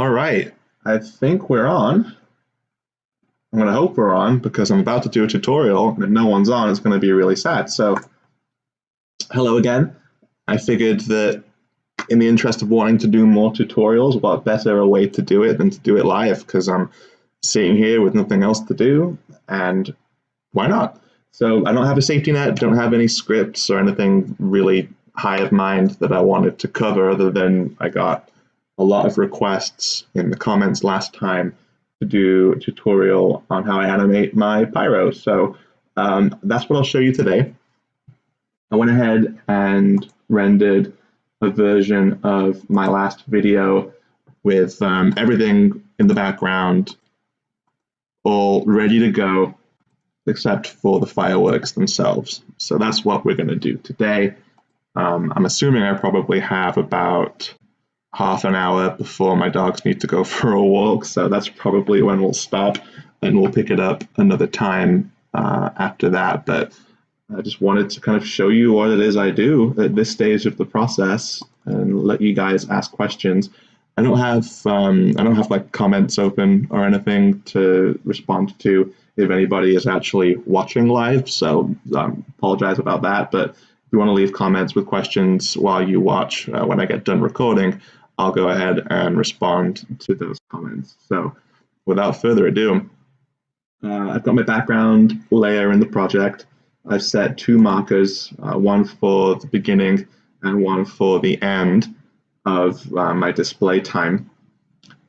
All right, I think we're on. I'm going to hope we're on because I'm about to do a tutorial, and if no one's on, it's going to be really sad. So, hello again. I figured that in the interest of wanting to do more tutorials, what better a way to do it than to do it live because I'm sitting here with nothing else to do, and why not? So I don't have a safety net, don't have any scripts or anything really high of mind that I wanted to cover other than I got a lot of requests in the comments last time to do a tutorial on how I animate my Pyro. So that's what I'll show you today. I went ahead and rendered a version of my last video with everything in the background all ready to go except for the fireworks themselves. So that's what we're going to do today. I'm assuming I probably have about half an hour before my dogs need to go for a walk, so that's probably when we'll stop, and we'll pick it up another time after that. But I just wanted to kind of show you what it is I do at this stage of the process and let you guys ask questions. I don't have like comments open or anything to respond to if anybody is actually watching live, so apologize about that. But if you want to leave comments with questions while you watch, when I get done recording, I'll go ahead and respond to those comments. So without further ado, I've got my background layer in the project. I've set two markers, one for the beginning and one for the end of my display time.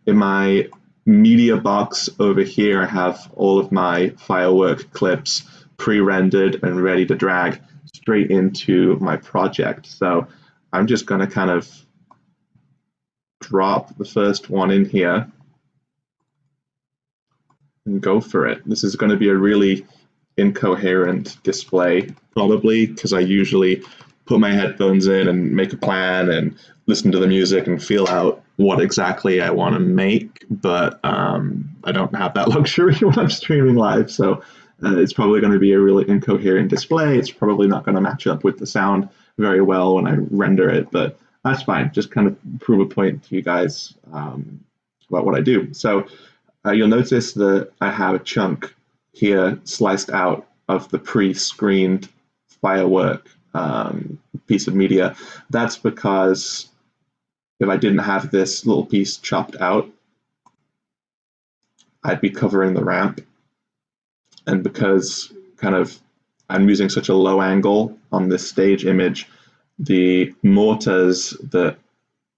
In my media box over here, I have all of my firework clips pre-rendered and ready to drag straight into my project. So I'm just going to kind of drop the first one in here and go for it. This is going to be a really incoherent display, probably, because I usually put my headphones in and make a plan and listen to the music and feel out what exactly I want to make, but I don't have that luxury when I'm streaming live, so it's probably going to be a really incoherent display. It's probably not going to match up with the sound very well when I render it, but that's fine. Just kind of prove a point to you guys about what I do. So you'll notice that I have a chunk here sliced out of the pre-screened firework piece of media. That's because if I didn't have this little piece chopped out, I'd be covering the ramp. And because kind of I'm using such a low angle on this stage image, the mortars that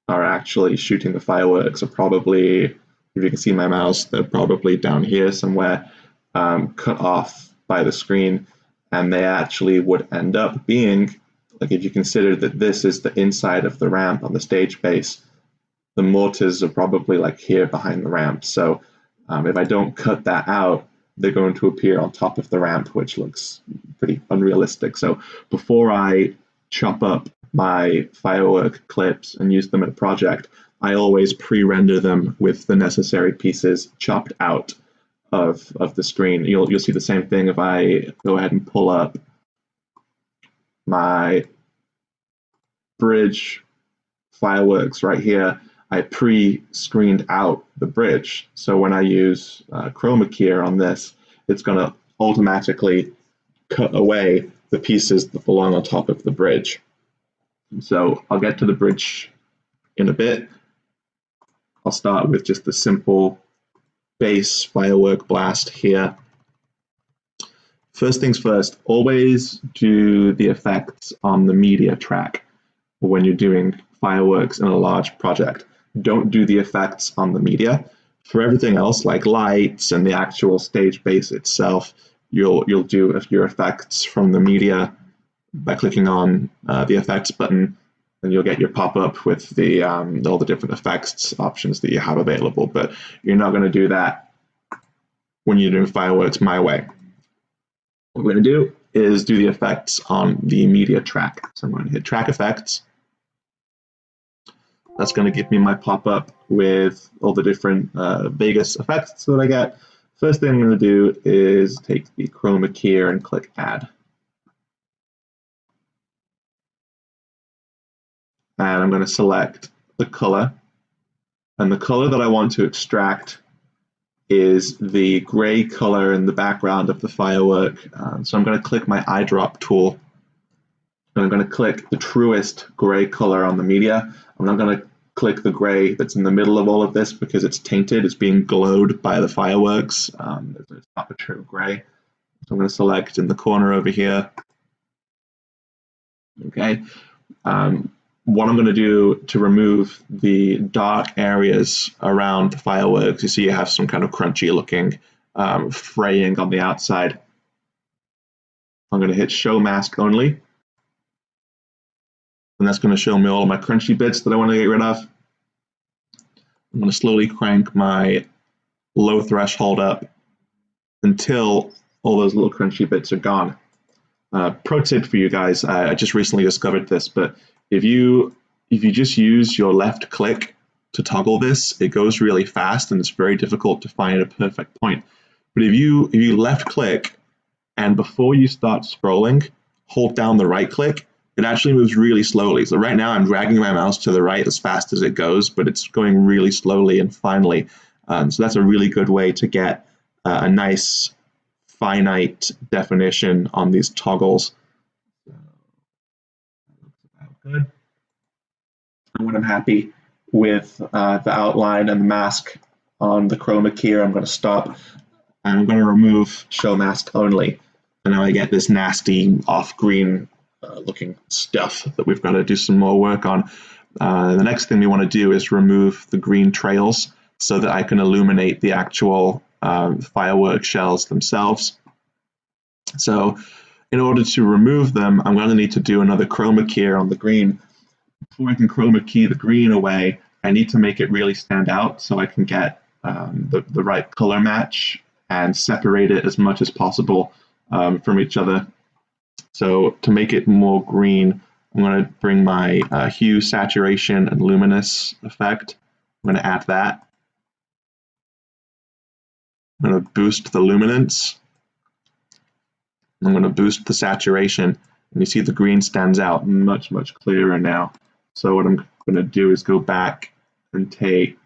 are actually shooting the fireworks are probably, if you can see my mouse, they're probably down here somewhere, cut off by the screen, and they actually would end up being, like if you consider that this is the inside of the ramp on the stage base, the mortars are probably like here behind the ramp. So if I don't cut that out, they're going to appear on top of the ramp, which looks pretty unrealistic. So before I chop up my firework clips and use them in a project, I always pre-render them with the necessary pieces chopped out of the screen. You'll see the same thing if I go ahead and pull up my bridge fireworks right here. I pre-screened out the bridge, so when I use chroma key on this, it's going to automatically cut away the pieces that belong on top of the bridge. So I'll get to the bridge in a bit. I'll start with just the simple base firework blast here. First things first, always do the effects on the media track when you're doing fireworks in a large project. Don't do the effects on the media. For everything else, like lights and the actual stage base itself, you'll do your effects from the media by clicking on the effects button, and you'll get your pop-up with the all the different effects options that you have available. But you're not going to do that when you're doing fireworks my way. What we're going to do is do the effects on the media track. So I'm going to hit track effects. That's going to give me my pop-up with all the different Vegas effects that I get. First thing I'm going to do is take the chroma key and click add. And I'm going to select the color And the color that I want to extract is the gray color in the background of the firework. So I'm going to click my eyedrop tool. And I'm going to click the truest gray color on the media. I'm not going to click the gray that's in the middle of all of this because it's tainted. It's being glowed by the fireworks. It's not a true gray. So I'm going to select in the corner over here. Okay. What I'm going to do to remove the dark areas around the fireworks, you see you have some kind of crunchy looking fraying on the outside. I'm going to hit show mask only. And that's going to show me all of my crunchy bits that I want to get rid of. I'm going to slowly crank my low threshold up until all those little crunchy bits are gone. Pro tip for you guys, I just recently discovered this, but if you just use your left click to toggle this, it goes really fast and it's very difficult to find a perfect point. But if you left click and before you start scrolling, hold down the right click, it actually moves really slowly. So right now I'm dragging my mouse to the right as fast as it goes, but it's going really slowly and finely. So that's a really good way to get a nice finite definition on these toggles. Good. And when I'm happy with the outline and the mask on the chroma key, I'm going to stop and I'm going to remove show mask only. And now I get this nasty off-green looking stuff that we've got to do some more work on. The next thing we want to do is remove the green trails so that I can illuminate the actual firework shells themselves. So in order to remove them, I'm going to need to do another chroma key on the green. Before I can chroma key the green away, I need to make it really stand out so I can get the right color match and separate it as much as possible from each other. So to make it more green, I'm going to bring my hue, saturation, and luminous effect. I'm going to add that. I'm going to boost the luminance. I'm going to boost the saturation. And you see the green stands out much, much clearer now. So what I'm going to do is go back and take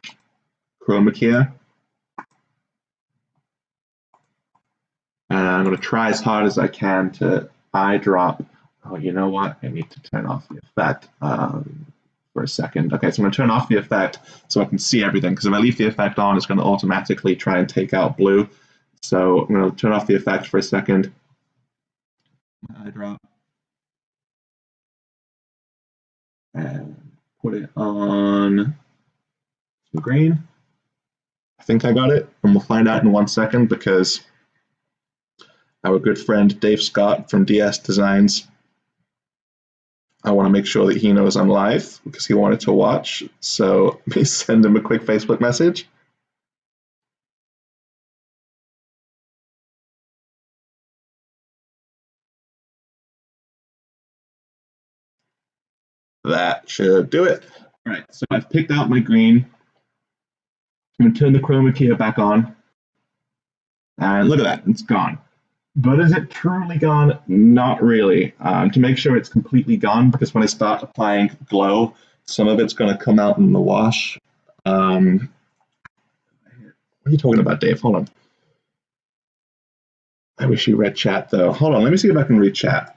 chroma key. And I'm going to try as hard as I can to eyedrop. Oh, you know what? I need to turn off the effect for a second. Okay, so I'm going to turn off the effect so I can see everything, because if I leave the effect on, it's going to automatically try and take out blue. So I'm going to turn off the effect for a second. Eyedrop. And put it on some green. I think I got it, and we'll find out in 1 second because our good friend Dave Scott from DS Designs, I want to make sure that he knows I'm live because he wanted to watch. So let me send him a quick Facebook message. That should do it. All right, so I've picked out my green. I'm going to turn the chroma key back on. And look at that, it's gone. But is it truly gone? Not really. To make sure it's completely gone, because when I start applying glow, some of it's going to come out in the wash. What are you talking about, Dave? Hold on. I wish you read chat, though. Hold on, let me see if I can read chat.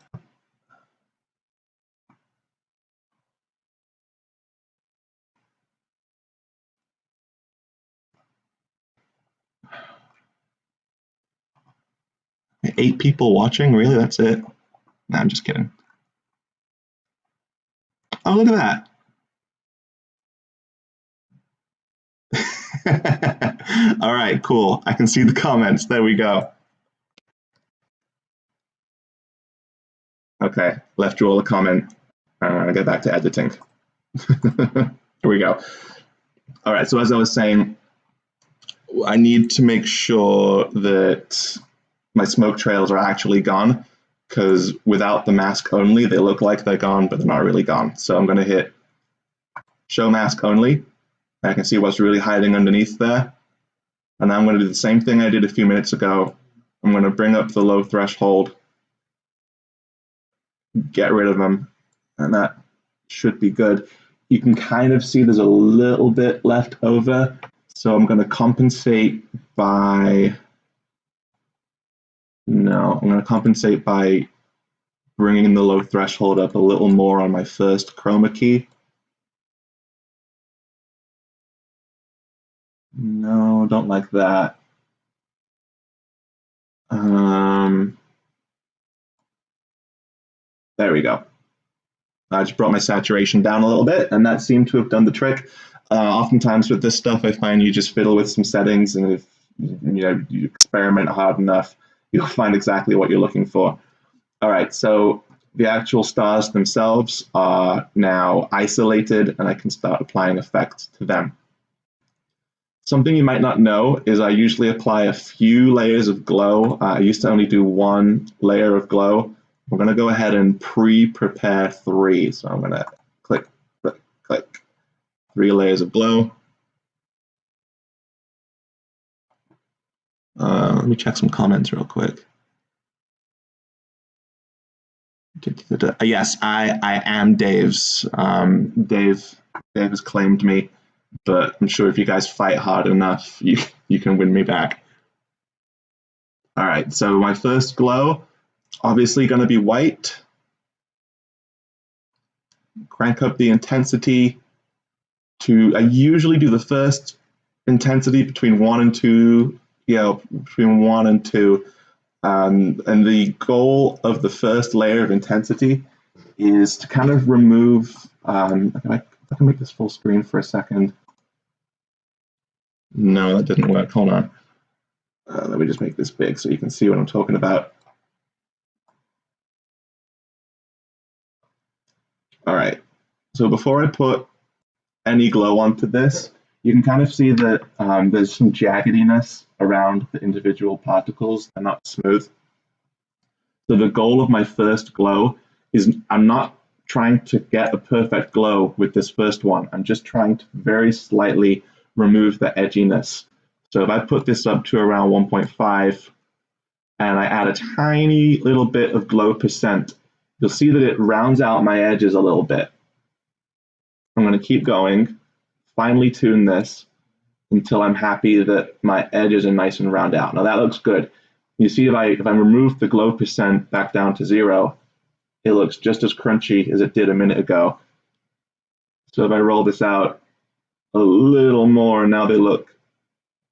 Eight people watching? Really? That's it? No, I'm just kidding. Oh, look at that. All right, cool. I can see the comments. There we go. Okay, left you all a comment. I'll get back to editing. Here we go. All right, so as I was saying, I need to make sure that my smoke trails are actually gone, because without the mask only, they look like they're gone, but they're not really gone. So I'm going to hit show mask only. I can see what's really hiding underneath there. And now I'm going to do the same thing I did a few minutes ago. I'm going to bring up the low threshold, get rid of them, and that should be good. you can kind of see there's a little bit left over. So I'm going to compensate by, no, I'm going to compensate by bringing the low threshold up a little more on my first chroma key. No, don't like that. There we go. I just brought my saturation down a little bit, and that seemed to have done the trick. Oftentimes with this stuff, I find you just fiddle with some settings, and if you experiment hard enough, you'll find exactly what you're looking for. All right, so the actual stars themselves are now isolated, and I can start applying effects to them. Something you might not know is I usually apply a few layers of glow. I used to only do one layer of glow. I'm going to go ahead and pre-prepare 3. So I'm going to click, click, click, 3 layers of glow. Let me check some comments real quick. Yes, I am Dave's. Dave has claimed me, but I'm sure if you guys fight hard enough, you can win me back. All right, so my first glow, obviously going to be white. Crank up the intensity to, I usually do the first intensity between 1 and 2, between 1 and 2. And the goal of the first layer of intensity is to kind of remove, I can make this full screen for a second. No, that didn't work. Hold on. Let me just make this big so you can see what I'm talking about. All right. So before I put any glow onto this, you can kind of see that there's some jaggediness around the individual particles. They're not smooth. So the goal of my first glow is I'm not trying to get a perfect glow with this first one. I'm just trying to very slightly remove the edginess. So if I put this up to around 1.5 and I add a tiny little bit of glow percent, you'll see that it rounds out my edges a little bit. I'm going to keep going, finely tune this until I'm happy that my edges are nice and round out. Now that looks good. You see if I remove the glow percent back down to 0, it looks just as crunchy as it did a minute ago. So if I roll this out a little more, now they look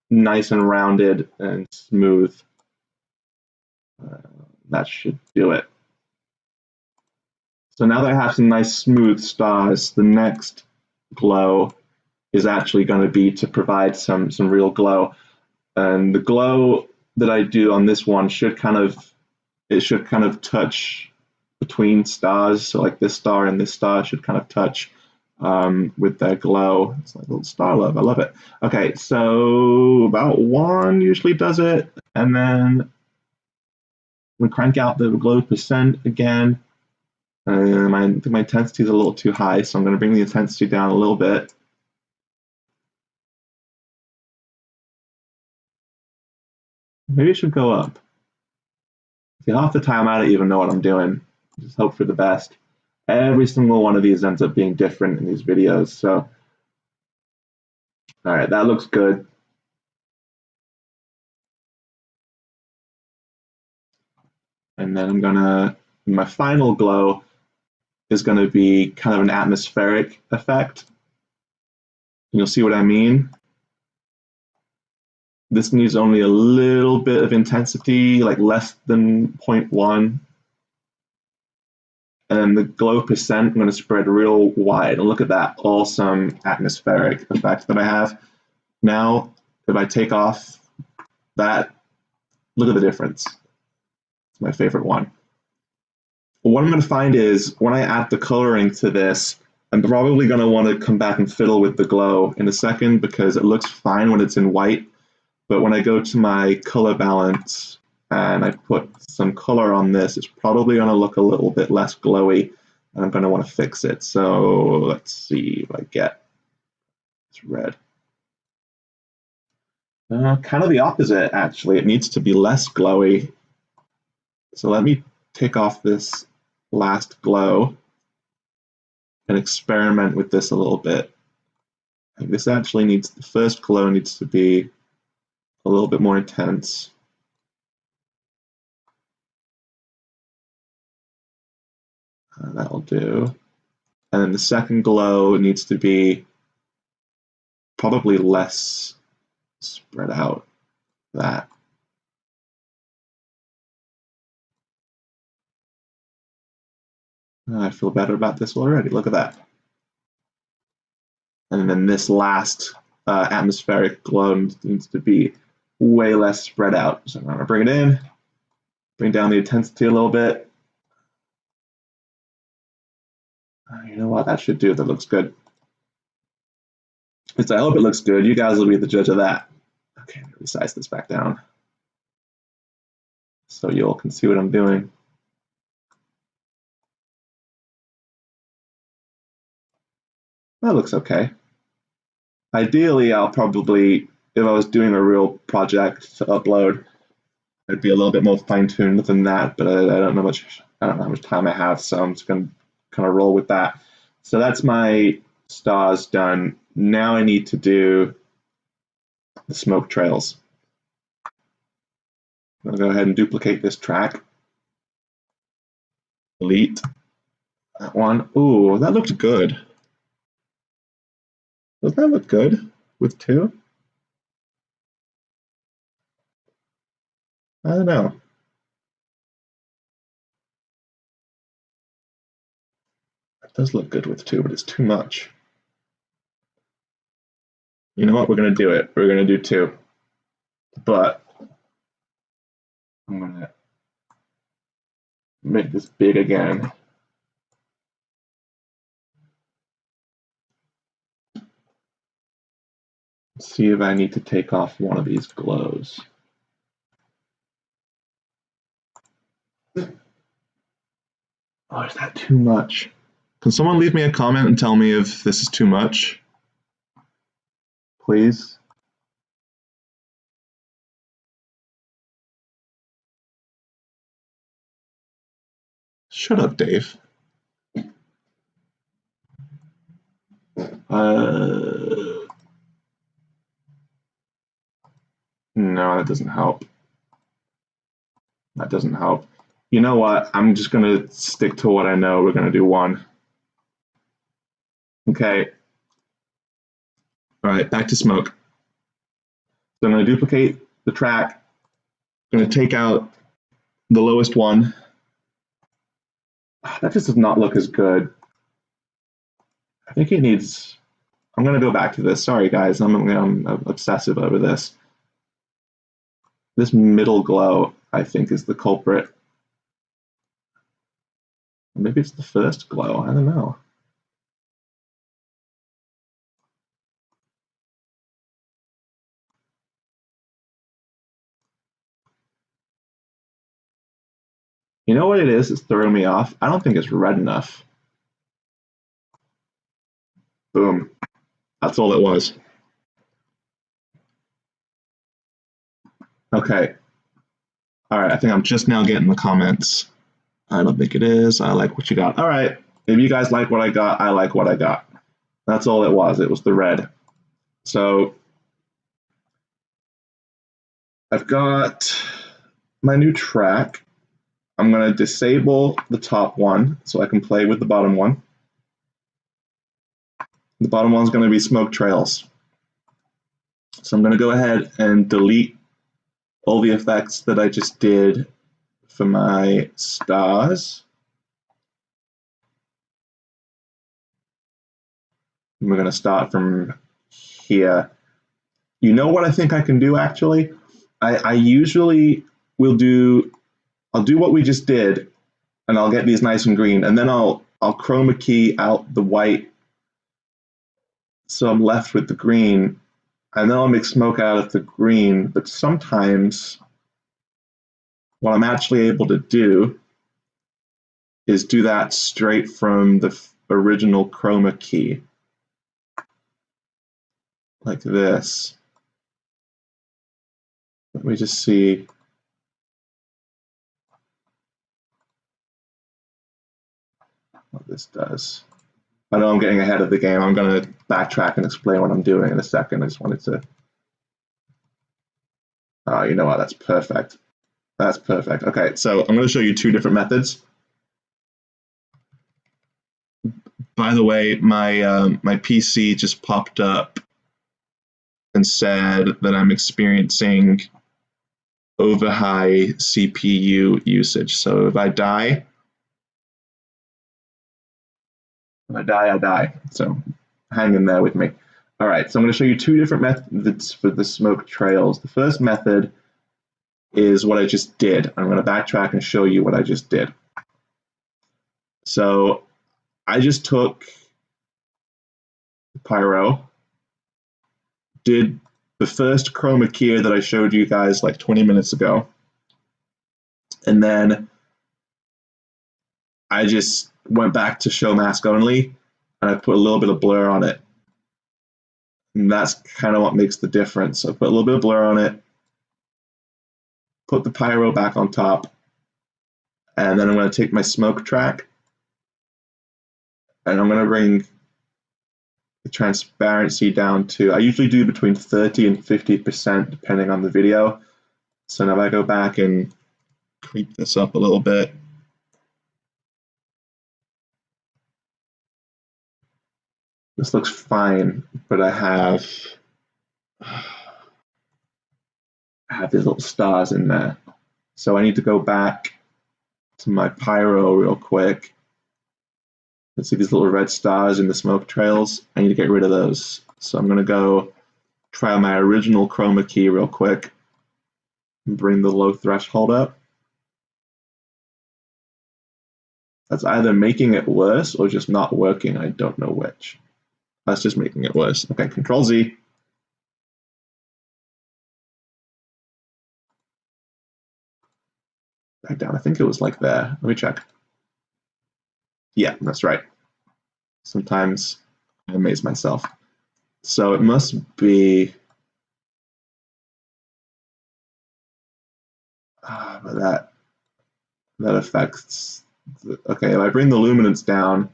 nice and rounded and smooth. That should do it. So now that I have some nice smooth stars, the next glow is actually going to be to provide some real glow. And the glow that I do on this one should kind of touch between stars. So like this star and this star should kind of touch with their glow. It's like a little star love. I love it. Okay, so about 1 usually does it. And then we crank out the glow percent again. I think my intensity is a little too high, so I'm going to bring the intensity down a little bit. Maybe it should go up. See, half the time I don't even know what I'm doing. Just hope for the best. Every single one of these ends up being different in these videos. So, all right, that looks good. And then my final glow is gonna be kind of an atmospheric effect. You'll see what I mean. This needs only a little bit of intensity, like less than 0.1. And the glow percent, I'm going to spread real wide. And look at that awesome atmospheric effect that I have. Now, if I take off that, look at the difference. It's my favorite one. What I'm going to find is when I add the coloring to this, I'm probably going to want to come back and fiddle with the glow in a second because it looks fine when it's in white. But when I go to my color balance and I put some color on this, it's probably going to look a little bit less glowy, and I'm going to want to fix it. So let's see if I get it's red. Kind of the opposite, actually. It needs to be less glowy. So let me take off this last glow and experiment with this a little bit. This actually needs, the first glow needs to be a little bit more intense. That'll do. And then the second glow needs to be probably less spread out. That. I feel better about this already. Look at that. And then this last atmospheric glow needs to be way less spread out. So I'm going to bring it in, bring down the intensity a little bit. You know what? That should do. That looks good. At least I hope it looks good. You guys will be the judge of that. Okay, let me resize this back down so you all can see what I'm doing. That looks okay. Ideally, I'll probably, if I was doing a real project to upload, I'd be a little bit more fine-tuned than that, but I don't know how much time I have, so I'm just going to kind of roll with that. So that's my stars done. Now I need to do the smoke trails. I'm going to go ahead and duplicate this track. Delete that one. Ooh, that looked good. Does that look good with two? I don't know. It does look good with two, but it's too much. You know what? We're going to do it. We're going to do two. But I'm going to make this big again. See if I need to take off one of these glows. Oh, is that too much? Can someone leave me a comment and tell me if this is too much? Please. Shut up, Dave. No, that doesn't help. That doesn't help. You know what? I'm just going to stick to what I know. We're going to do one. Okay. All right, back to smoke. So I'm going to duplicate the track. I'm going to take out the lowest one. That just does not look as good. I think it needs... I'm going to go back to this. Sorry, guys. I'm obsessive over this. This middle glow, I think, is the culprit. Maybe it's the first glow. I don't know. You know what it is? It's throwing me off. I don't think it's red enough. Boom. That's all it was. Okay. All right, I think I'm just now getting the comments. I don't think it is. I like what you got. All right. If you guys like what I got, I like what I got. That's all it was. It was the red. So I've got my new track. I'm going to disable the top one so I can play with the bottom one. The bottom one's going to be smoke trails. So I'm going to go ahead and delete all the effects that I just did for my stars. And we're going to start from here. You know what I think I can do actually? I usually will do, I'll do what we just did and I'll get these nice and green and then I'll chroma key out the white so I'm left with the green and then I'll make smoke out of the green. But sometimes what I'm actually able to do is do that straight from the original chroma key, like this. Let me just see. What this does. I know I'm getting ahead of the game. I'm going to backtrack and explain what I'm doing in a second. I just wanted to... you know what? That's perfect. That's perfect. Okay, so I'm going to show you two different methods. By the way, my PC just popped up and said that I'm experiencing over high CPU usage. So if I die, I die. So hang in there with me. All right, so I'm going to show you two different methods for the smoke trails. The first method is what I just did. I'm going to backtrack and show you what I just did. So I just took Pyro, did the first chroma key that I showed you guys like 20 minutes ago, and then I just went back to show mask only, and I put a little bit of blur on it. And that's kind of what makes the difference. So I put a little bit of blur on it, put the Pyro back on top, and then I'm going to take my smoke track, and I'm going to bring the transparency down to, I usually do between 30 and 50% depending on the video. So now if I go back and creep this up a little bit, this looks fine, but I have these little stars in there. So I need to go back to my Pyro real quick. Let's see these little red stars in the smoke trails. I need to get rid of those. So I'm going to go try my original chroma key real quick and bring the low threshold up. That's either making it worse or just not working. I don't know which. That's just making it worse. Okay, Control Z. Back down. I think it was like there. Let me check. Yeah, that's right. Sometimes I amaze myself. So it must be but that affects okay, if I bring the luminance down,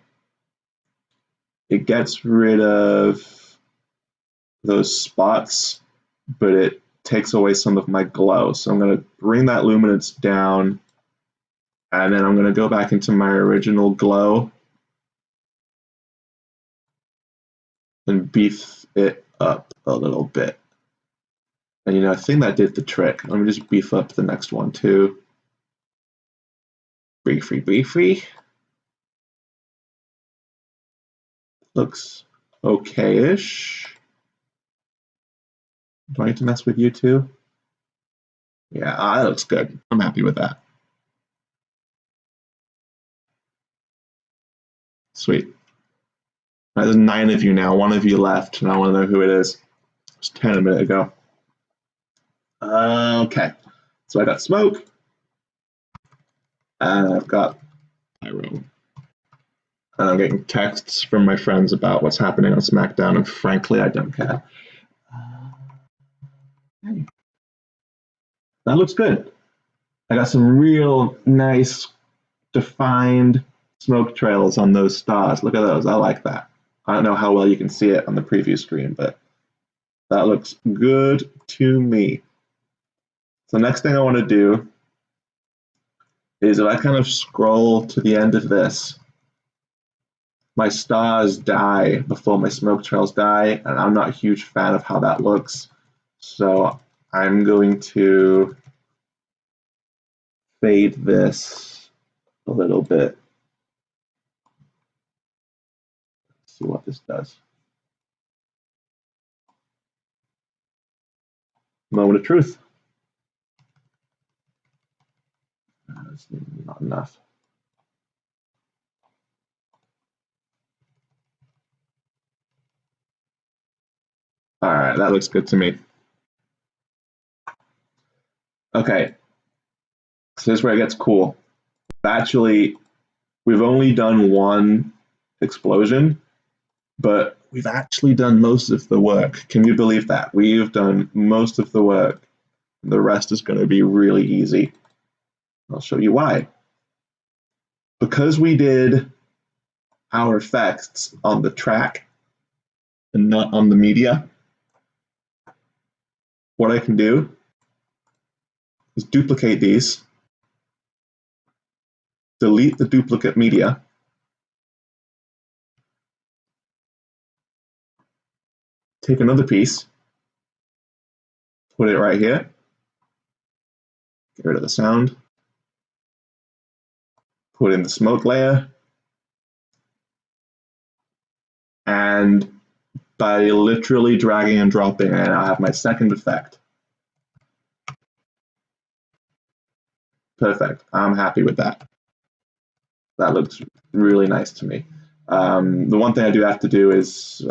it gets rid of those spots, but it takes away some of my glow. So I'm going to bring that luminance down, and then I'm going to go back into my original glow and beef it up a little bit. And you know, I think that did the trick. Let me just beef up the next one too. Briefly. Looks okay-ish. Do I need to mess with you too? Yeah, that looks good. I'm happy with that. Sweet. Right, there's 9 of you now. 1 of you left, and I want to know who it is. It was 10 a minute ago. Okay, so I got smoke, and I've got Pyro. And I'm getting texts from my friends about what's happening on Smackdown, and frankly, I don't care. That looks good. I got some real nice, defined smoke trails on those stars. Look at those. I like that. I don't know how well you can see it on the preview screen, but that looks good to me. So next thing I want to do is if I kind of scroll to the end of this, my stars die before my smoke trails die, and I'm not a huge fan of how that looks. So I'm going to fade this a little bit. Let's see what this does. Moment of truth. That's not enough. All right, that looks good to me. Okay, so this is where it gets cool. Actually, we've only done one explosion, but we've actually done most of the work. Can you believe that? We've done most of the work. The rest is going to be really easy. I'll show you why. Because we did our effects on the track and not on the media, what I can do is duplicate these, delete the duplicate media, take another piece, put it right here, get rid of the sound, put in the smoke layer, and by literally dragging and dropping, and I have my second effect. Perfect. I'm happy with that. That looks really nice to me. The one thing I do have to do is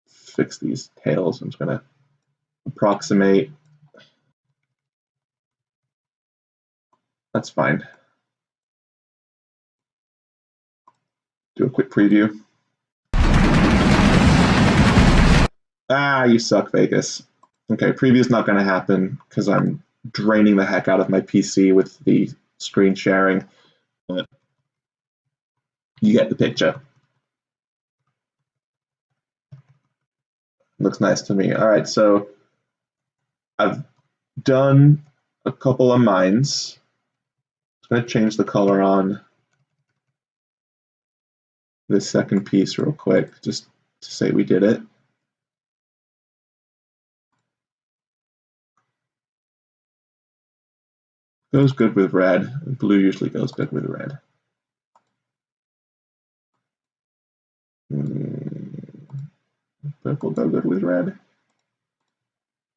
fix these tails. I'm just going to approximate. That's fine. Do a quick preview. Ah, you suck, Vegas. Okay, preview's not going to happen because I'm draining the heck out of my PC with the screen sharing. But you get the picture. Looks nice to me. All right, so I've done a couple of mines. I'm going to change the color on this second piece real quick, just to say we did it. Goes good with red. Blue usually goes good with red. Purple go good with red.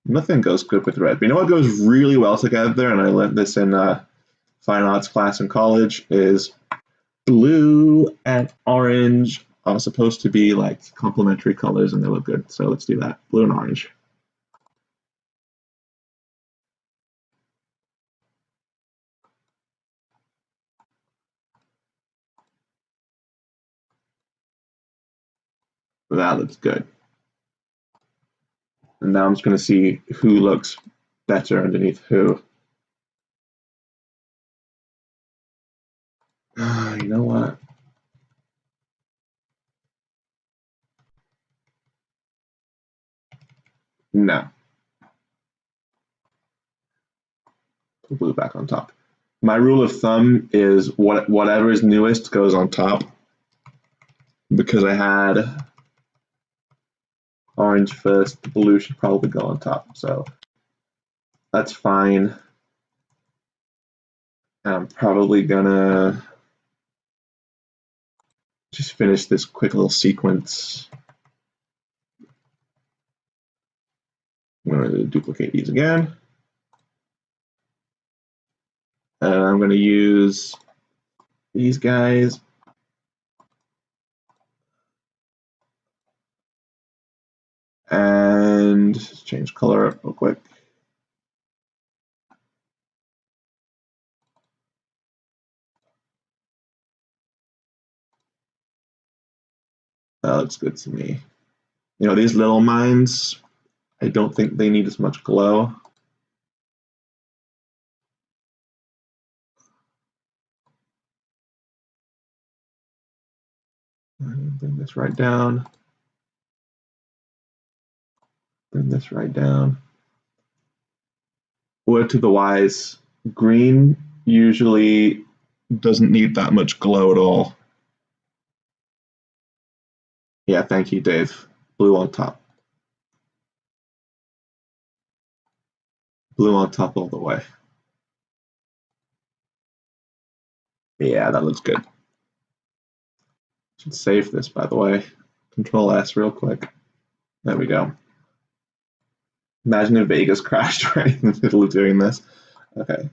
Nothing goes good with red. But you know what goes really well together, and I learned this in fine arts class in college, is blue and orange are supposed to be like complementary colors and they look good. So let's do that. Blue and orange. That looks good. And now I'm just going to see who looks better underneath who. You know what? No. Put blue back on top. My rule of thumb is whatever is newest goes on top. Because I had orange first, blue should probably go on top. So that's fine. I'm probably gonna just finish this quick little sequence. I'm going to duplicate these again. And I'm going to use these guys. And change color up real quick. That looks good to me. You know, these little mines, I don't think they need as much glow. Bring this right down. Bring this right down. Word to the wise, green usually doesn't need that much glow at all. Yeah, thank you, Dave. Blue on top. Blue on top all the way. Yeah, that looks good. Should save this, by the way. Control S real quick. There we go. Imagine if Vegas crashed right in the middle of doing this. Okay.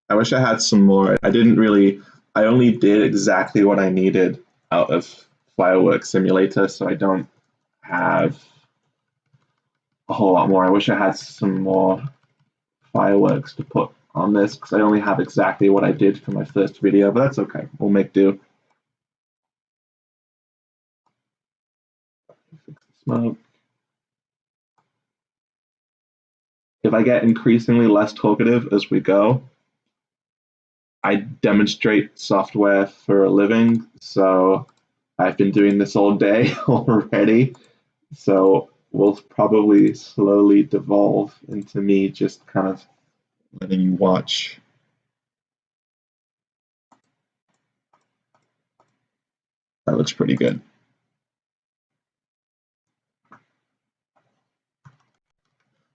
I wish I had some more. I only did exactly what I needed out of Firework Simulator, so I don't have a whole lot more. I wish I had some more fireworks to put on this, because I only have exactly what I did for my first video, but that's okay. We'll make do. smoke. If I get increasingly less talkative as we go, I demonstrate software for a living, so I've been doing this all day already. So we'll probably slowly devolve into me just kind of letting you watch. That looks pretty good.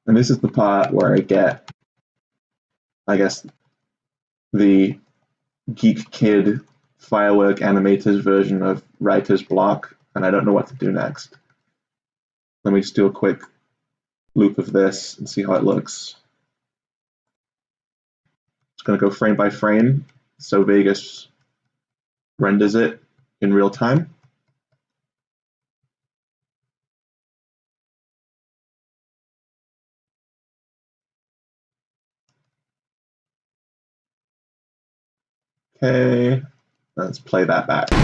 And this is the part where I get, I guess, the geek kid firework animators version of writer's block, and I don't know what to do next. Let me just do a quick loop of this and see how it looks. It's going to go frame by frame, so Vegas renders it in real time. Okay, let's play that back. We're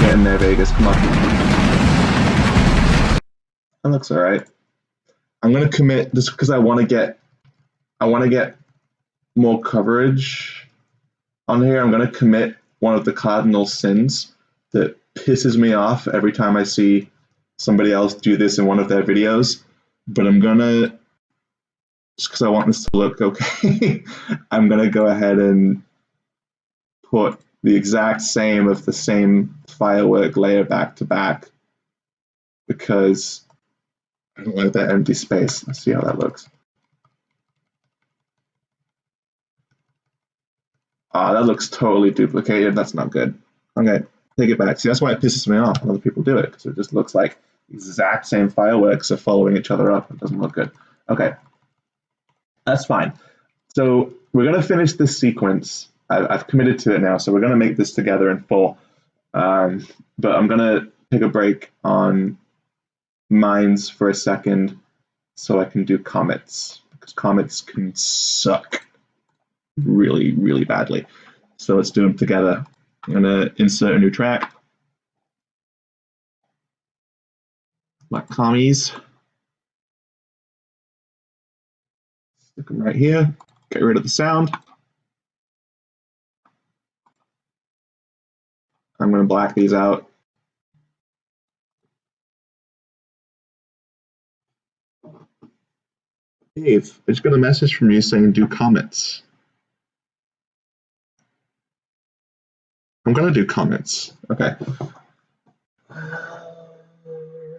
getting there, Vegas, come on. That looks all right. I'm gonna commit just because I want to get more coverage on here. I'm gonna commit one of the cardinal sins that pisses me off every time I see somebody else do this in one of their videos. But I'm gonna, just because I want this to look okay, I'm gonna go ahead and put the exact same of the same firework layer back to back because I don't like that empty space. Let's see how that looks. That looks totally duplicated. That's not good. Okay, take it back. See, that's why it pisses me off when other people do it, because it just looks like the exact same fireworks are following each other up. It doesn't look good. Okay, that's fine. So we're going to finish this sequence. I've committed to it now, so we're going to make this together in full. But I'm going to take a break on mines for a second so I can do comets, because comets can suck really, really badly. So let's do them together. I'm gonna insert a new track. My commies. Stick them right here. Get rid of the sound. I'm gonna black these out. Dave, I just got a message from you saying do comets. I'm gonna do comets. Okay. Right.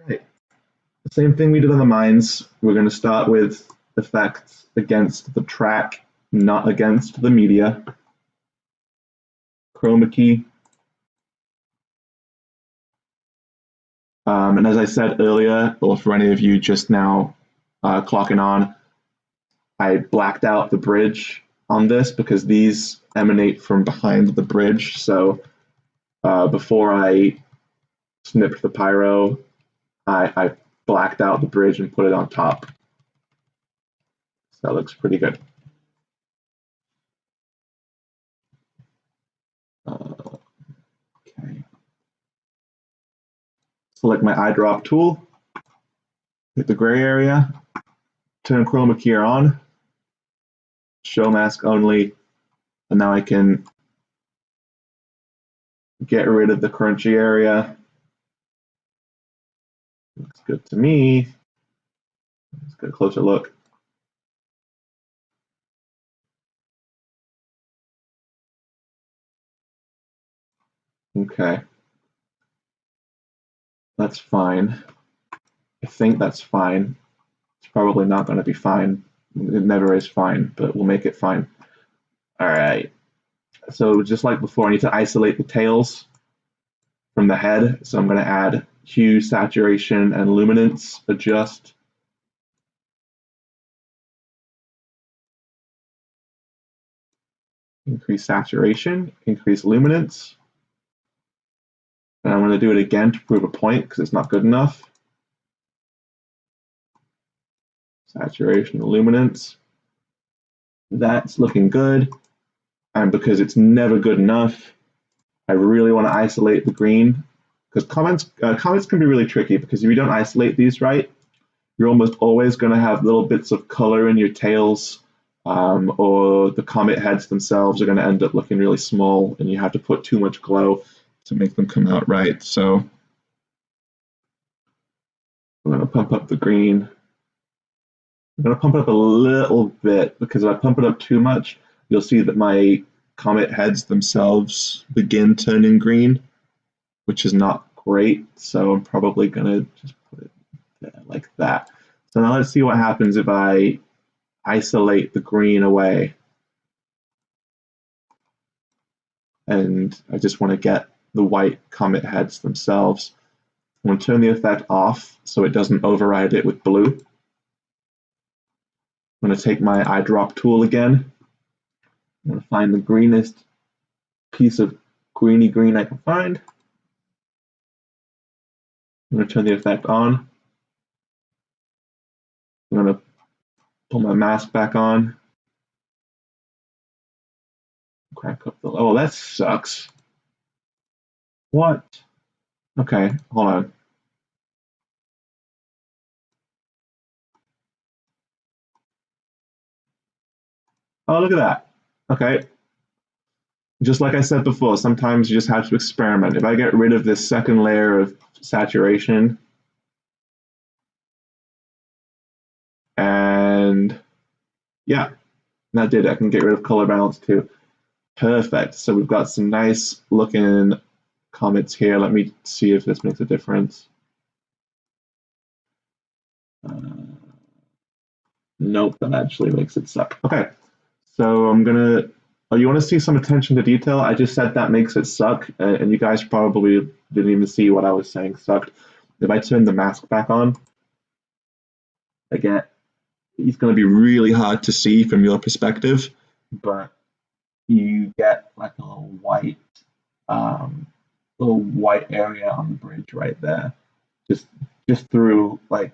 The same thing we did on the mines. We're gonna start with effects against the track, not against the media. Chroma key. And as I said earlier, or for any of you just now clocking on, I blacked out the bridge on this because these emanate from behind the bridge. So before I snipped the pyro, I blacked out the bridge and put it on top. So that looks pretty good. Okay. Select my eyedrop tool, hit the gray area, turn chroma key on, show mask only, and now I can get rid of the crunchy area. Looks good to me. Let's get a closer look. Okay. That's fine. I think that's fine. It's probably not going to be fine. It never is fine, but we'll make it fine. All right. So just like before, I need to isolate the tails from the head. So I'm going to add hue, saturation, and luminance, adjust. Increase saturation, increase luminance. And I'm going to do it again to prove a point because it's not good enough. Saturation, luminance. That's looking good. And because it's never good enough, I really want to isolate the green, because comets can be really tricky, because if you don't isolate these right, you're almost always going to have little bits of color in your tails, or the comet heads themselves are going to end up looking really small, and you have to put too much glow to make them come out right. So I'm going to pump up the green. I'm going to pump it up a little bit, because if I pump it up too much, you'll see that my comet heads themselves begin turning green, which is not great. So I'm probably going to just put it there like that. So now let's see what happens if I isolate the green away. And I just want to get the white comet heads themselves. I'm going to turn the effect off so it doesn't override it with blue. I'm going to take my eyedrop tool again. I'm going to find the greenest piece of greeny green I can find. I'm going to turn the effect on. I'm going to pull my mask back on. Crank up the, oh, that sucks. What? Okay, hold on. Oh, look at that. Okay. Just like I said before, sometimes you just have to experiment. If I get rid of this second layer of saturation, and yeah, that did it. I can get rid of color balance too. Perfect. So we've got some nice looking comets here. Let me see if this makes a difference. Nope, that actually makes it suck. Okay, so I'm gonna. Oh, you want to see some attention to detail? I just said that makes it suck, and you guys probably didn't even see what I was saying sucked. If I turn the mask back on, again, it's going to be really hard to see from your perspective, but you get like a little white area on the bridge right there, just through like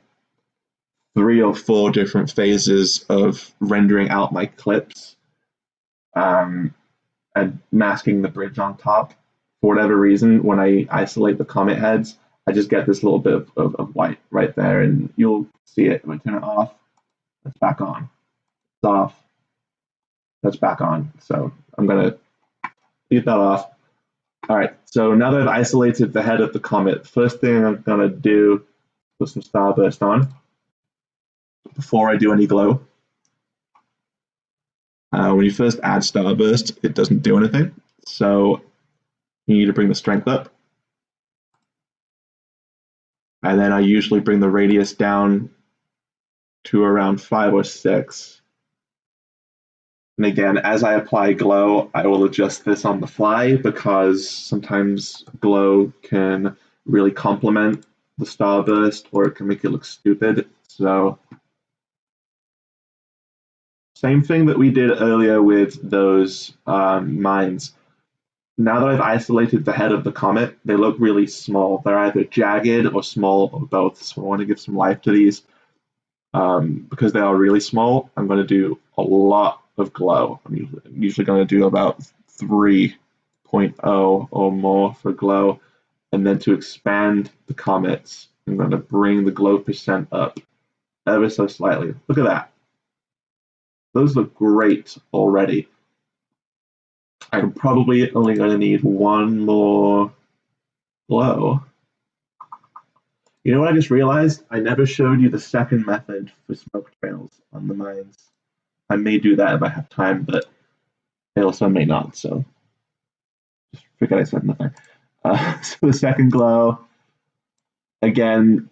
3 or 4 different phases of rendering out my clips, and masking the bridge on top. For whatever reason, when I isolate the comet heads, I just get this little bit of white right there, and you'll see it. If I turn it off, it's back on. It's off, that's back on. So I'm going to leave that off. All right, so now that I've isolated the head of the comet, first thing I'm going to do is put some starburst on before I do any glow. When you first add starburst, it doesn't do anything. So you need to bring the strength up. And then I usually bring the radius down to around 5 or 6. And again, as I apply glow, I will adjust this on the fly, because sometimes glow can really complement the starburst, or it can make it look stupid. So same thing that we did earlier with those mines. Now that I've isolated the head of the comet, they look really small. They're either jagged or small or both. So I want to give some life to these. Because they are really small, I'm going to do a lot of glow. I'm usually going to do about 3.0 or more for glow. And then to expand the comets, I'm going to bring the glow percent up ever so slightly. Look at that. Those look great already. I'm probably only going to need one more glow. You know what I just realized? I never showed you the second method for smoke trails on the mines. I may do that if I have time, but I also may not, so just forget I said nothing. So the second glow, again,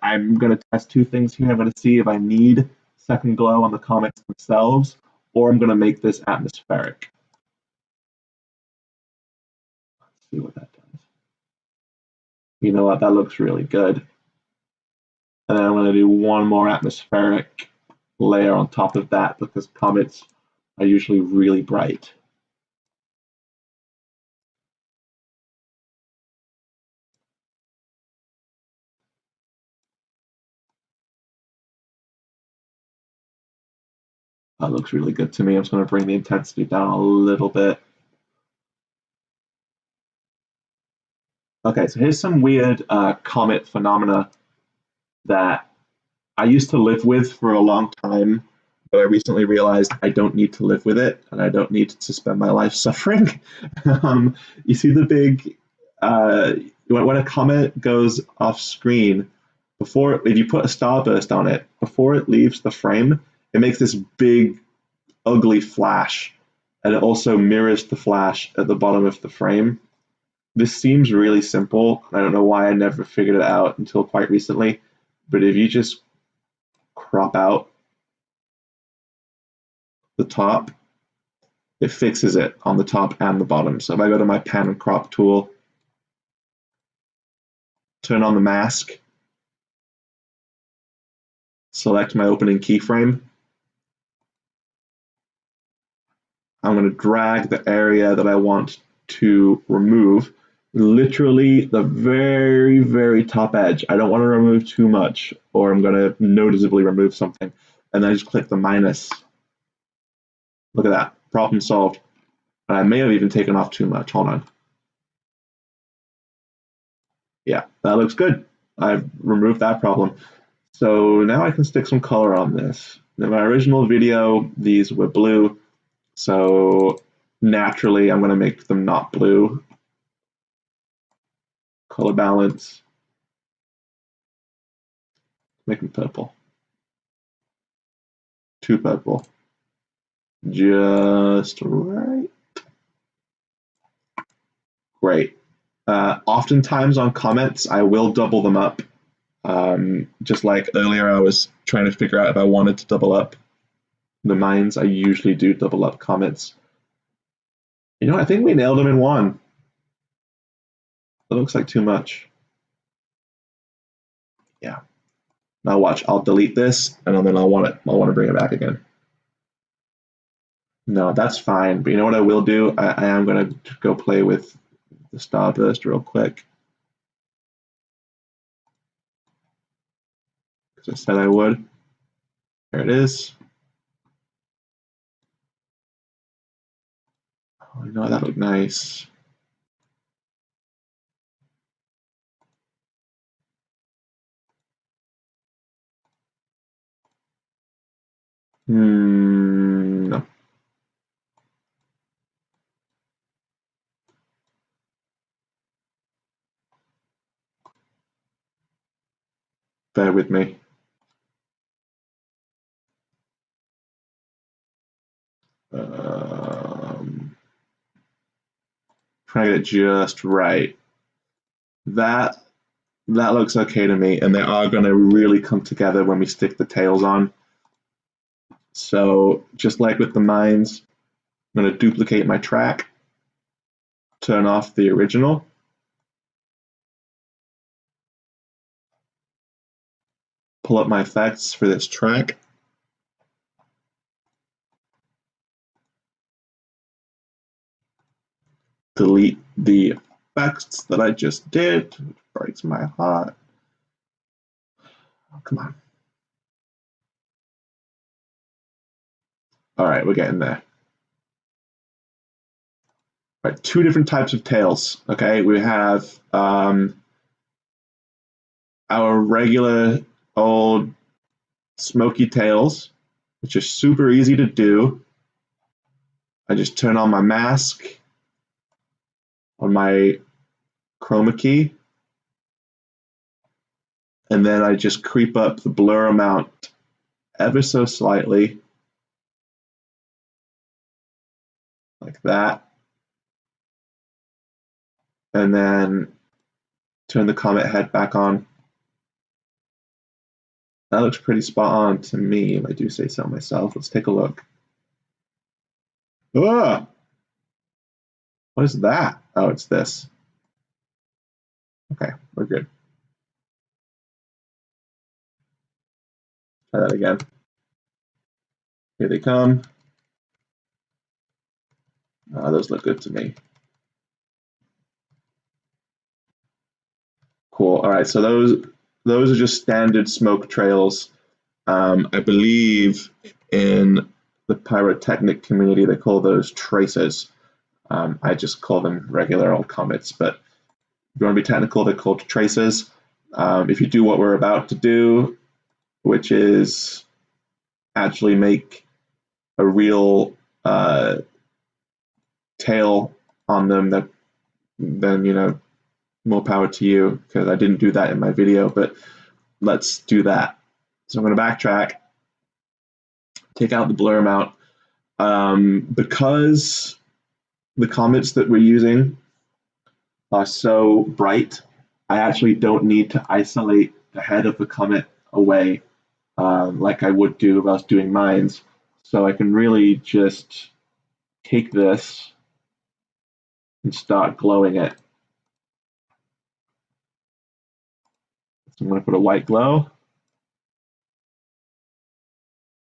I'm going to test 2 things here. I'm going to see if I need second glow on the comets themselves, or I'm going to make this atmospheric. Let's see what that does. You know what? That looks really good. And then I'm going to do one more atmospheric layer on top of that, because comets are usually really bright. That looks really good to me. I'm just going to bring the intensity down a little bit. Okay, so here's some weird comet phenomena that I used to live with for a long time, but I recently realized I don't need to live with it, and I don't need to spend my life suffering. You see the big, when a comet goes off screen, if you put a starburst on it, before it leaves the frame, it makes this big, ugly flash, and it also mirrors the flash at the bottom of the frame. This seems really simple. I don't know why I never figured it out until quite recently, but if you just crop out the top, it fixes it on the top and the bottom. So if I go to my pan and crop tool, turn on the mask, select my opening keyframe, I'm going to drag the area that I want to remove, literally the very, very top edge. I don't want to remove too much, or I'm going to noticeably remove something. And then I just click the minus. Look at that, problem solved. And I may have even taken off too much. Hold on. Yeah, that looks good. I've removed that problem. So now I can stick some color on this. In my original video, these were blue. So naturally, I'm going to make them not blue. Color balance. Make them purple. Too purple. Just right. Great. Oftentimes on comets, I will double them up. Just like earlier, I was trying to figure out if I wanted to double up the mines. I usually do double up comets. You know, I think we nailed them in one. It looks like too much. Yeah. Now watch, I'll delete this and then I'll want to bring it back again. No, that's fine. But you know what I will do? I am going to go play with the starburst real quick. Because I said I would. There it is. Oh, you know, that looked nice. No. Bear with me. Trying to get it just right. That looks okay to me, and they are going to really come together when we stick the tails on. So just like with the mines, I'm going to duplicate my track, turn off the original, pull up my effects for this track, delete the effects that I just did, which breaks my heart. Oh, come on. All right, we're getting there. All right, two different types of tails. Okay, we have our regular old smoky tails, which is super easy to do. I just turn on my mask on my chroma key, and then I just creep up the blur amount ever so slightly, like that, and then turn the Comet head back on. That looks pretty spot on to me, if I do say so myself. Let's take a look. Ugh! What is that? Oh, it's this. Okay, we're good. Try that again. Here they come. Those look good to me. Cool. All right, so those are just standard smoke trails. I believe in the pyrotechnic community, they call those traces. I just call them regular old comets, but if you want to be technical, they're called traces. If you do what we're about to do, which is actually make a real tail on them, then more power to you, because I didn't do that in my video, but let's do that. So I'm going to backtrack, take out the blur amount. Because the comets that we're using are so bright, I actually don't need to isolate the head of the comet away like I would do if I was doing mines. So I can really just take this and start glowing it. So I'm going to put a white glow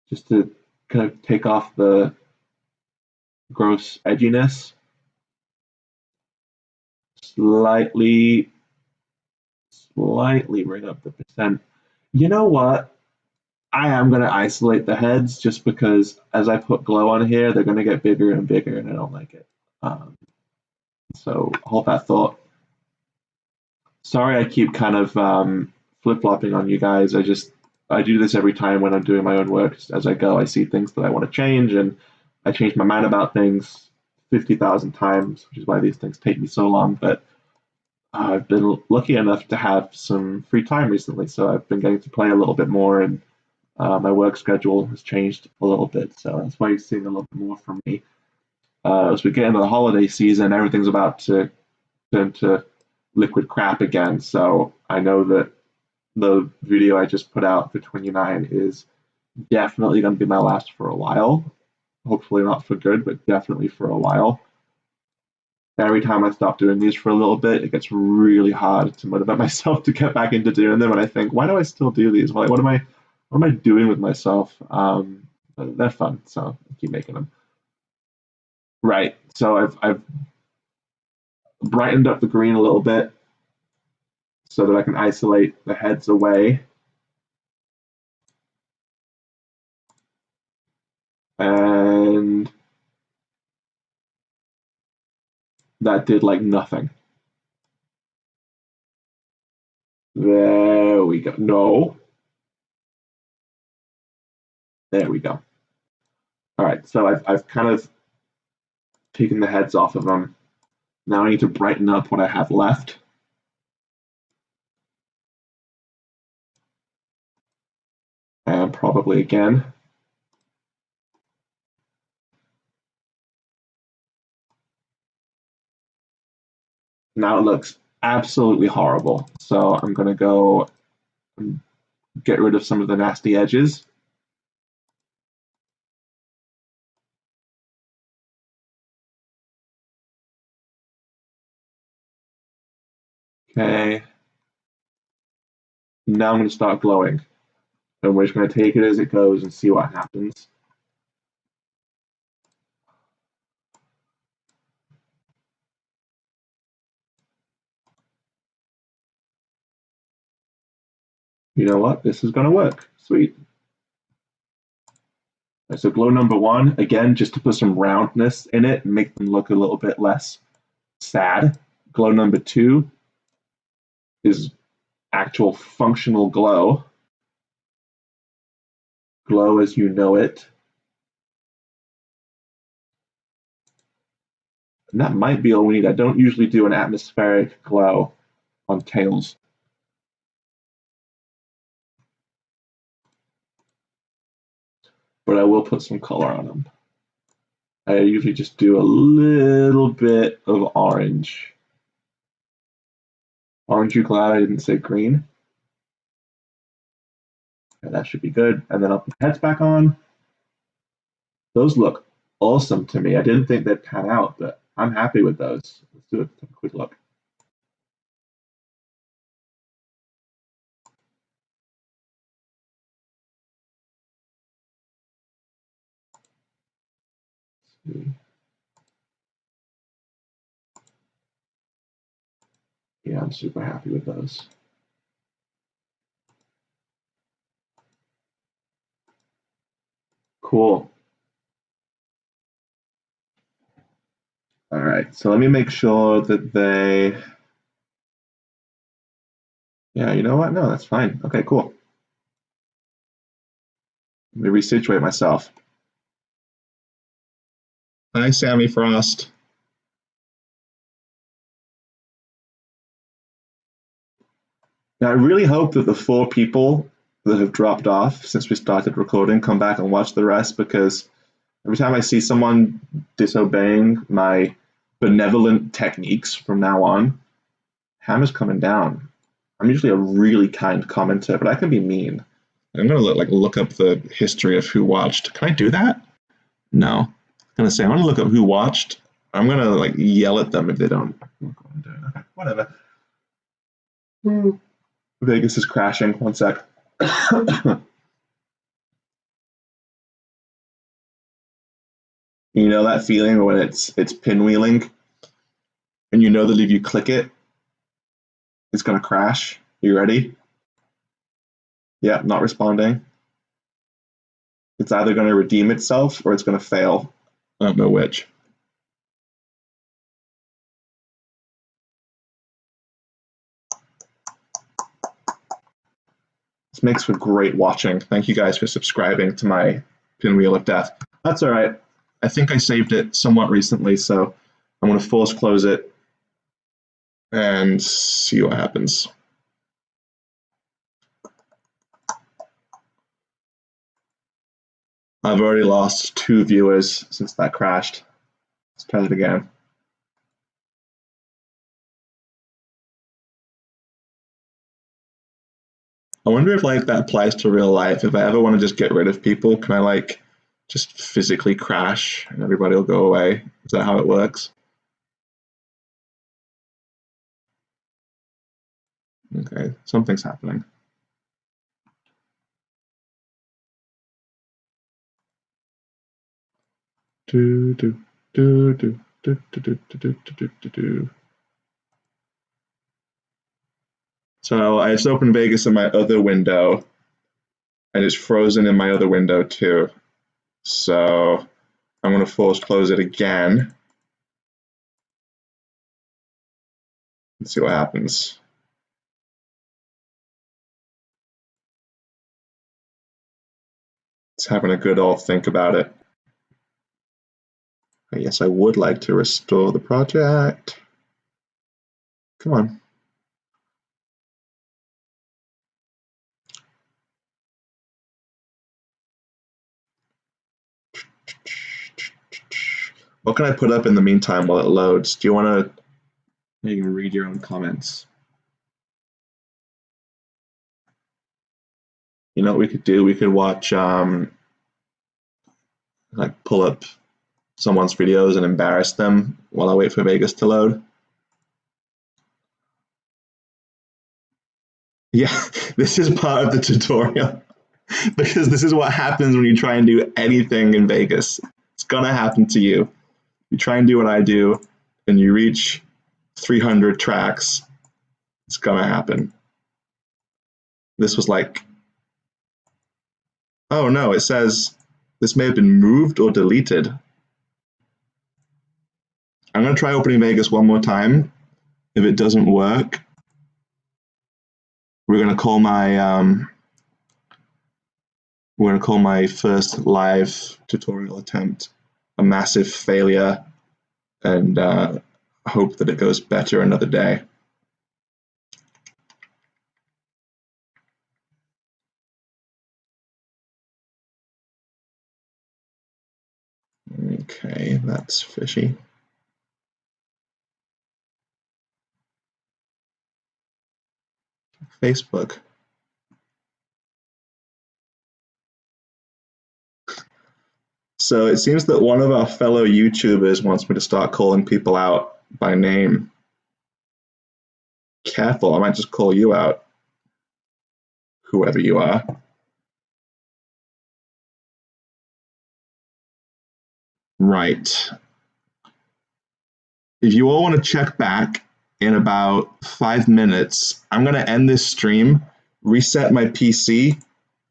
just to kind of take off the gross edginess. Slightly bring up the percent. You know what? I am going to isolate the heads just because as I put glow on here, they're going to get bigger and bigger, and I don't like it. So hold that thought. Sorry I keep kind of flip-flopping on you guys. I do this every time when I'm doing my own work. As I go, I see things that I want to change, and I change my mind about things 50,000 times, which is why these things take me so long. But I've been lucky enough to have some free time recently, so I've been getting to play a little bit more, and my work schedule has changed a little bit, so that's why you're seeing a little bit more from me. As we get into the holiday season, everything's about to turn to liquid crap again, so I know that the video I just put out for 29 is definitely going to be my last for a while. Hopefully not for good, but definitely for a while. Every time I stop doing these for a little bit, it gets really hard to motivate myself to get back into doing them, and I think, why do I still do these? What am I doing with myself? They're fun, so I keep making them. Right. So I've brightened up the green a little bit so that I can isolate the heads away. And that did like nothing. There we go. No. There we go. All right. So I've kind of taken the heads off of them. Now I need to brighten up what I have left. And probably again. Now it looks absolutely horrible. So I'm going to go and get rid of some of the nasty edges. Okay. Now I'm going to start glowing. And we're just going to take it as it goes and see what happens. You know what? This is going to work. Sweet. Right, so glow number one, again, just to put some roundness in it and make them look a little bit less sad. Glow number two is actual functional glow. Glow as you know it. And that might be all we need. I don't usually do an atmospheric glow on tails. But I will put some color on them. I usually just do a little bit of orange. Aren't you glad I didn't say green? Okay, that should be good. And then I'll put the heads back on. Those look awesome to me. I didn't think they'd pan out, but I'm happy with those. Let's do a quick look. Yeah, I'm super happy with those. Cool. All right, so let me make sure that they... Yeah, you know what? No, that's fine. Okay, cool. Let me resituate myself. Hi, Sammy Frost. Now, I really hope that the 4 people that have dropped off since we started recording come back and watch the rest, because every time I see someone disobeying my benevolent techniques from now on, hammer's coming down. I'm usually a really kind commenter, but I can be mean. I'm gonna look up the history of who watched. Can I do that? No. I'm gonna say I'm gonna look up who watched. I'm gonna yell at them if they don't. Okay, whatever. Vegas is crashing. One sec. You know that feeling when it's pinwheeling, and you know that if you click it, it's gonna crash. You ready? Yeah, not responding. It's either gonna redeem itself or it's gonna fail. I don't know which. This makes for great watching. Thank you guys for subscribing to my Pinwheel of Death. That's all right. I think I saved it somewhat recently, so I'm going to force close it and see what happens. I've already lost 2 viewers since that crashed. Let's try it again. I wonder if that applies to real life. If I ever want to just get rid of people, can I just physically crash and everybody will go away? Is that how it works? Okay, something's happening. Do do do do do do do do do do do. So I just opened Vegas in my other window, and it's frozen in my other window too. So I'm going to force close it again. Let's see what happens. It's having a good old think about it. Yes, I would like to restore the project. Come on. What can I put up in the meantime while it loads? Do you want to... You can read your own comments. You know what we could do? We could watch, pull up someone's videos and embarrass them while I wait for Vegas to load. Yeah, this is part of the tutorial. Because this is what happens when you try and do anything in Vegas. It's gonna happen to you. You try and do what I do, and you reach 300 tracks, it's gonna happen. This was oh no, it says this may have been moved or deleted. I'm gonna try opening Vegas one more time. If it doesn't work, we're gonna call my first live tutorial attempt a massive failure, and hope that it goes better another day. Okay, that's fishy. Facebook. So it seems that one of our fellow YouTubers wants me to start calling people out by name. Careful, I might just call you out, whoever you are. Right. If you all want to check back in about 5 minutes, I'm going to end this stream, reset my PC,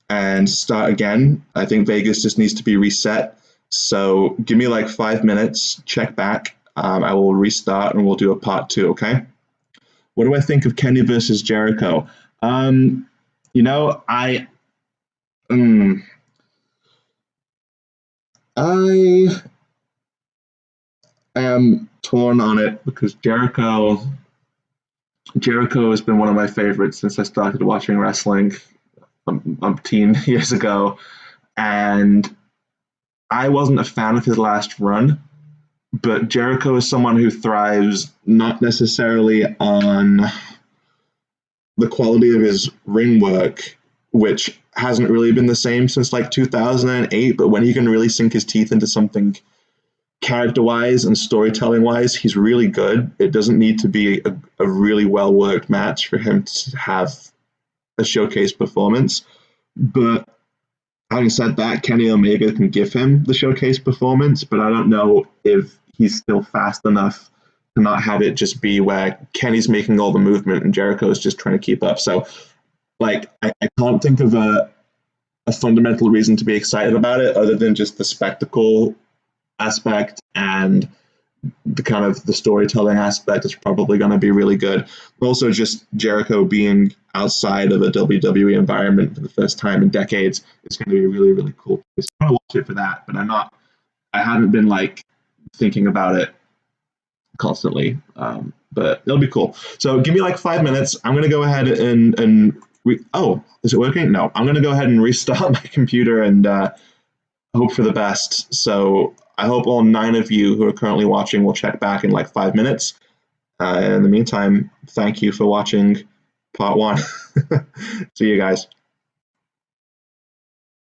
and start again. I think Vegas just needs to be reset. So give me 5 minutes, check back. I will restart and we'll do a part 2, okay? What do I think of Kenny versus Jericho? You know, I am torn on it because Jericho has been one of my favorites since I started watching wrestling umpteen years ago, and I wasn't a fan of his last run. But Jericho is someone who thrives not necessarily on the quality of his ring work, which hasn't really been the same since like 2008. But when he can really sink his teeth into something character-wise and storytelling-wise, he's really good. It doesn't need to be a really well-worked match for him to have a showcase performance. But having said that, Kenny Omega can give him the showcase performance, but I don't know if he's still fast enough to not have it just be where Kenny's making all the movement and Jericho's just trying to keep up. So, like, I can't think of a fundamental reason to be excited about it other than just the spectacle aspect and the kind of the storytelling aspect is probably going to be really good. Also, just Jericho being outside of a WWE environment for the first time in decades is going to be really, really cool. So I'm going to watch it for that, but I haven't been like thinking about it constantly, but it'll be cool. So give me like 5 minutes. I'm going to go ahead and is it working? No, I'm going to go ahead and restart my computer and hope for the best. So I hope all 9 of you who are currently watching will check back in like 5 minutes. In the meantime, thank you for watching part 1. See you guys.